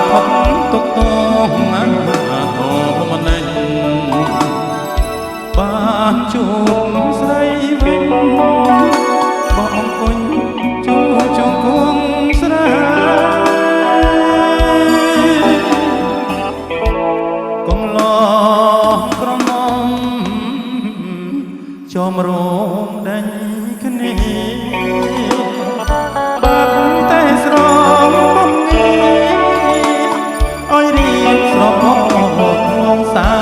ផុតទុកទោសធម៌មិនបានជួបស្រីវិញបងអង្គុញជួជង្គង់ស្រីកុំឡងក្រមុំចំរងដេញគ្នាបាត់តែស្រងបំងាអើយរៀបស្រពោងសើ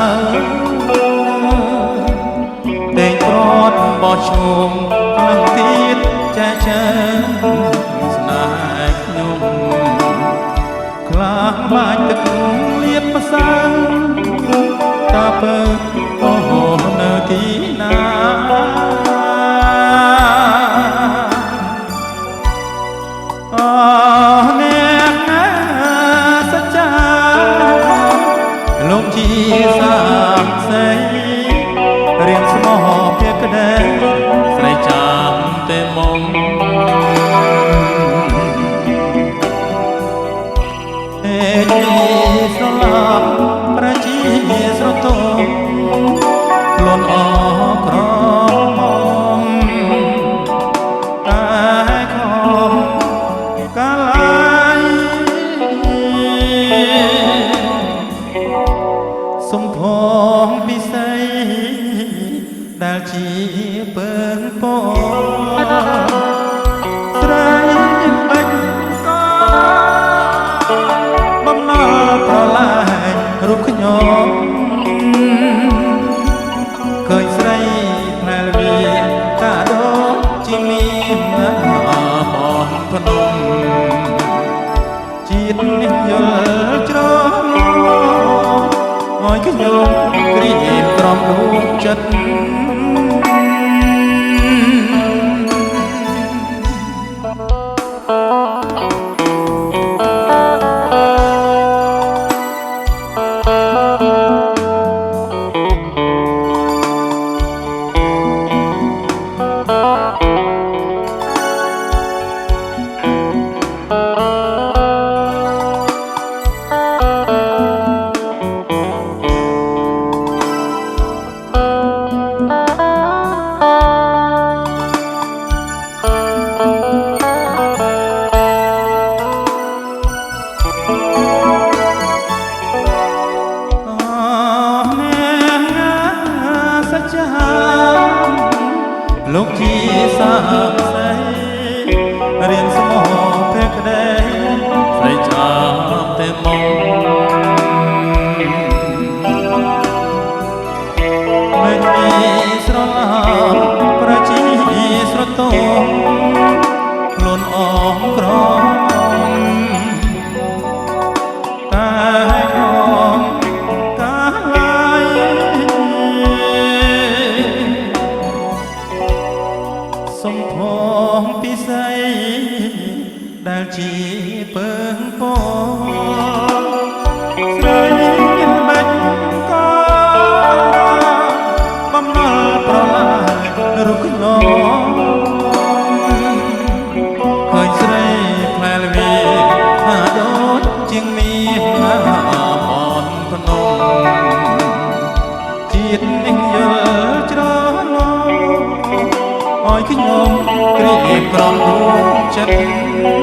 តែងព្រាត់បោះឈោមផ្លឹងទៀតចែកចាស្នេហ៍ខ្ញុំខ្លាំងបាច់ទឹកលៀបផ្សើតាពើអូនៅទីណាអ្នកណាសច្ចាលោកជាសាមសីរៀងស្មោះភក្តីស្រីចាំតែមុំអេនេះស្រឡាប់ប្រជាស្រទងខ្លួនអក្រមតែខំកាលាយសុំផងពិសីដែលជាពើពស្រីបាច់កបំណុលប្រឡាយរូបខ្ញុំឃើញស្រីផ្លែវាកាដូជាមានហនភ្នំជាតិនេះយល់ច្រឡំឲ្យខ្ញុំគ្រីក្រំដួងចិត្តលោកជាសាមសីរៀនស្មោះភក្តីស្រីចាំតែមុំមិនមានស្រឡាប់ប្រជាស្រទងខ្លួនអងក្រមតែខ្ញុំកាលាយសុំផងពិសីដែលជាពើពស្រីបាច់កបំណុលប្រឡាយរូបខ្ញុំឃើញស្រីផ្លែវាថាដូចជាងមានបនភ្នំជាតិនេះយល់ច្រឡំឲ្យខ្ញុំគ្រីក្រំដួងចិត្ត